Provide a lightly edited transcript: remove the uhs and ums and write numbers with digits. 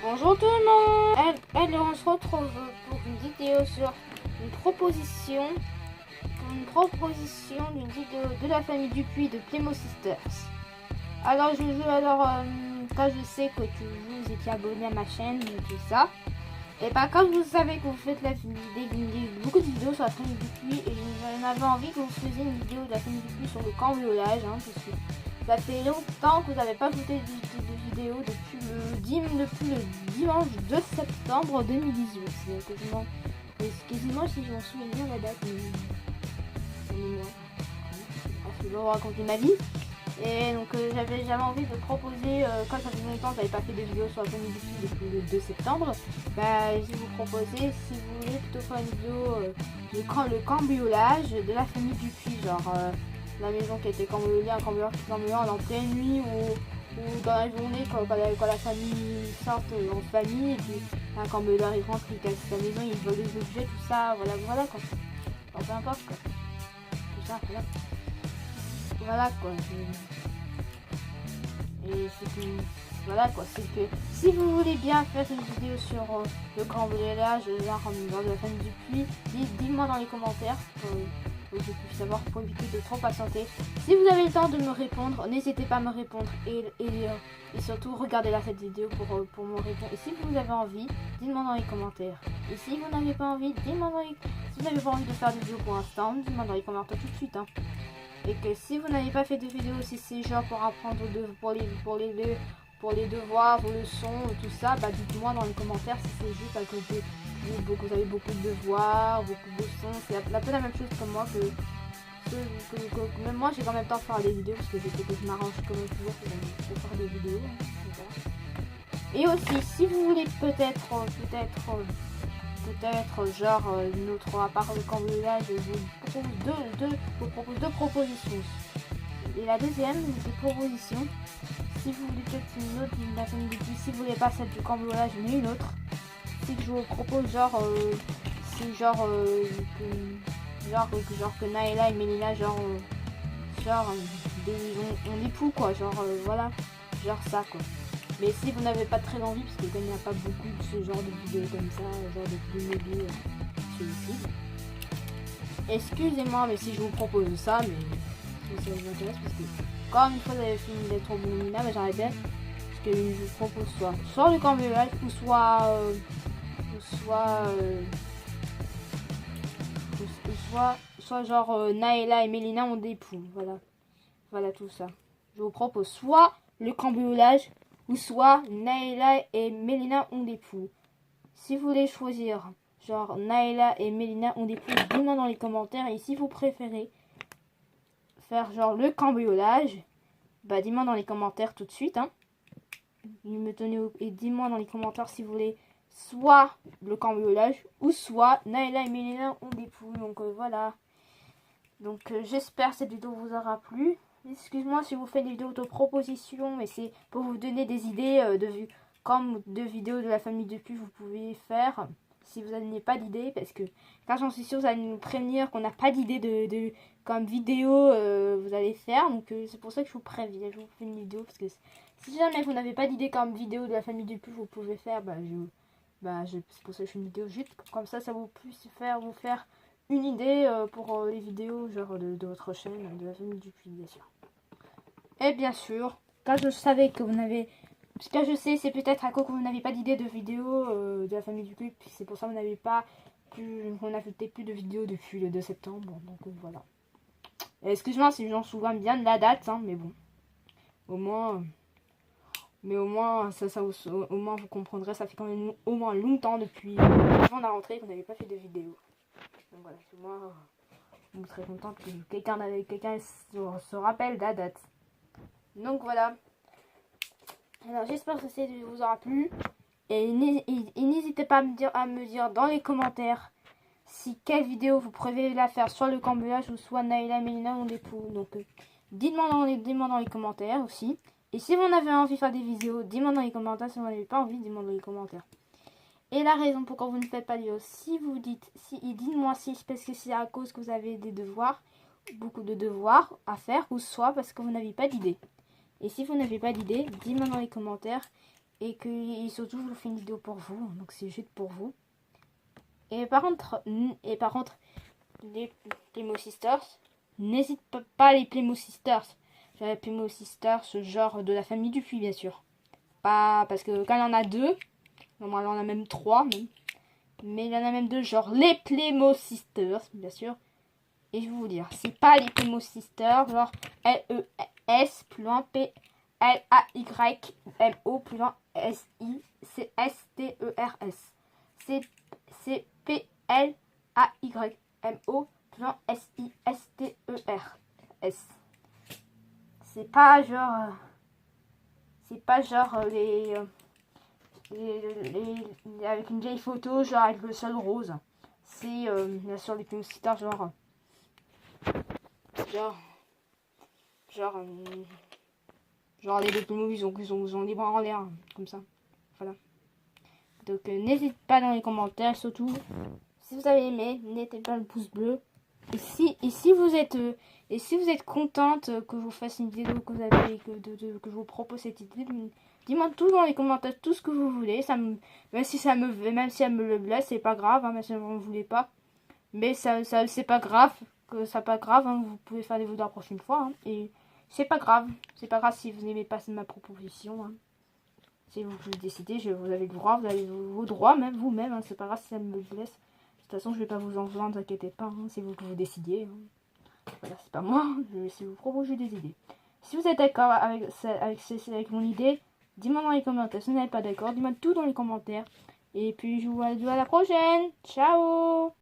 Bonjour tout le monde. Allez, on se retrouve pour une vidéo sur une proposition d'une vidéo de la famille Dupuis de Playmo Sisters. Alors quand je sais que vous étiez abonné à ma chaîne et tout ça, et bah comme vous savez que vous faites beaucoup de vidéos sur la famille Dupuis, et j'en avais envie que vous faisiez une vidéo de la famille Dupuis sur le cambriolage, parce que ça fait longtemps que vous n'avez pas écouté de vidéo depuis le dimanche 2 septembre 2018. C'est quasiment si je m'en souviens bien la date. Je vais vous raconter ma vie. Et donc j'avais envie de proposer, comme ça fait longtemps que j'avais pas fait de vidéo sur la famille Dupuis depuis le 2 septembre, bah je vais vous proposer, si vous voulez, plutôt faire une vidéo le cambriolage de la famille Dupuis, genre la maison qui a été cambriolée, un cambrioleur qui cambriole en pleine nuit ou dans la journée quand la famille sort en famille, et puis un cambrioleur il rentre, il casse sa maison, il vole des objets, tout ça, voilà quoi. Enfin, peu importe quoi. Tout ça, voilà quoi. Et c'est que voilà quoi, c'est que si vous voulez bien faire une vidéo sur le cambriolage de la famille Dupuis, dites-moi dans les commentaires pour que je puisse savoir, pour éviter de trop patienter. Si vous avez le temps de me répondre, n'hésitez pas à me répondre et surtout regardez là cette vidéo pour me répondre. Et si vous avez envie, dites-moi dans les commentaires. Et si vous n'avez pas envie, dites-moi si vous n'avez pas envie de faire de vidéo pour l'instant, dites-moi dans les commentaires tout de suite. Et que si vous n'avez pas fait de vidéo, si c'est genre pour apprendre pour les devoirs, vos leçons, tout ça, bah dites-moi dans les commentaires si c'est juste à côté. Vous avez beaucoup de devoirs, beaucoup de leçons, c'est un peu la même chose que moi que même moi j'ai quand même temps de faire des vidéos parce que je m'arrange comme toujours pour faire des vidéos. Et aussi si vous voulez peut-être genre notre à part le cambriolage, je vous propose deux propositions. Et la deuxième des propositions, si vous voulez peut-être une autre de la famille Dupuis, si vous voulez pas celle du cambriolage mais une autre, c'est que je vous propose que Naëla et Mélina on époux quoi, voilà, genre ça quoi. Mais si vous n'avez pas très envie, parce qu'il n'y a pas beaucoup de ce genre de vidéos comme ça, genre de vidéos sur YouTube, excusez-moi, mais si je vous propose ça, mais si ça vous intéresse, parce que quand une fois vous avez fini d'être au Mélina, mais j'arrête bien, parce que je vous propose soit le cambriolage, ou soit genre Naëla et Mélina ont des poules, voilà tout ça. Je vous propose soit le cambriolage, ou soit Naëla et Mélina ont des poules. Si vous voulez choisir, genre Naëla et Mélina ont des poules, dites-moi dans les commentaires. Et si vous préférez faire genre le cambriolage, bah dis-moi dans les commentaires tout de suite. Et dis-moi dans les commentaires si vous voulez soit le cambriolage, ou soit Naëla et Mélina ont des poules. Donc voilà. Donc j'espère que cette vidéo vous aura plu. Excuse-moi si vous faites des vidéos de propositions, mais c'est pour vous donner des idées comme de vidéos de la famille Dupuis vous pouvez faire. Si vous n'avez pas d'idée, parce que quand j'en suis sûre, vous allez nous prévenir qu'on n'a pas d'idée comme vidéo vous allez faire. Donc c'est pour ça que je vous préviens, je vous fais une vidéo. Parce que si jamais vous n'avez pas d'idée comme vidéo de la famille Dupuis vous pouvez faire, c'est pour ça que je fais une vidéo juste comme ça vous puisse vous faire une idée pour les vidéos genre de votre chaîne, de la famille Dupuis, bien sûr. Et bien sûr, quand je savais que vous n'avez... Ce que je sais, c'est peut-être à cause que vous n'avez pas d'idée de vidéo de la famille Dupuis, puis c'est pour ça que vous n'avez pas on n'a fait plus de vidéos depuis le 2 septembre, donc voilà. Excuse-moi si j'en souviens bien de la date, mais bon. Au moins... au moins vous comprendrez, ça fait quand même au moins longtemps depuis avant la rentrée qu'on n'avait pas fait de vidéo. Donc voilà, moi, je serais contente que quelqu'un se rappelle de la date. Donc voilà. Alors j'espère que cette vidéo vous aura plu. Et n'hésitez pas à me dire dans les commentaires si quelle vidéo vous préférez la faire, soit le cambriolage ou soit Naëla et Mélina ont des poules. Donc dites-moi dans les commentaires aussi. Et si vous en avez envie de faire des vidéos, dites-moi dans les commentaires. Si vous n'avez pas envie, dites-moi dans les commentaires. Et la raison pourquoi vous ne faites pas de vidéo, dites-moi si c'est parce que c'est à cause que vous avez des devoirs, beaucoup de devoirs à faire, ou soit parce que vous n'avez pas d'idée. Et si vous n'avez pas d'idée, dites-moi dans les commentaires. et surtout je vous fais une vidéo pour vous, donc c'est juste pour vous. Et par contre, les Playmo Sisters, n'hésite pas les Playmo Sisters. Les Playmo Sisters, ce genre de la famille du puits, bien sûr. Pas parce que quand il y en a deux, normalement il y en a même trois, même. Mais il y en a même deux, genre les Playmo Sisters, bien sûr. Et je vais vous dire, c'est pas les Playmo Sisters, genre L-E-S, plus loin, P-L-A-Y-M-O, plus loin, S-I-C-S-T-E-R-S. C'est P-L-A-Y-M-O, plus loin, S-I-S-T-E-R-S. C'est pas genre... avec une vieille photo, genre avec le sol rose. C'est bien sûr les Playmo Sisters, genre les Playmo, ils ont les bras en l'air, comme ça. Voilà. Donc n'hésite pas dans les commentaires, surtout si vous avez aimé, mettez pas le pouce bleu. Et si vous êtes contente que je vous fasse une vidéo, que je vous propose cette idée, dis-moi tout dans les commentaires, tout ce que vous voulez. Même si elle me le blesse, c'est pas grave, hein, même si vous ne voulez pas. Mais c'est pas grave, hein, vous pouvez faire des vidéos la prochaine fois. Hein, et c'est pas grave si vous n'aimez pas ma proposition. Hein. C'est vous qui décidez, vous avez le droit, vous avez vos droits, même vous-même, hein, c'est pas grave si ça me blesse. De toute façon, je vais pas vous en vouloir, ne vous inquiétez pas, hein, c'est vous qui vous décidez. Hein. Voilà, c'est pas moi, c'est vous proposer des idées. Si vous êtes d'accord avec mon idée, dis-moi dans les commentaires. Si vous n'êtes pas d'accord, dis-moi tout dans les commentaires. Et puis, je vous dis à la prochaine. Ciao!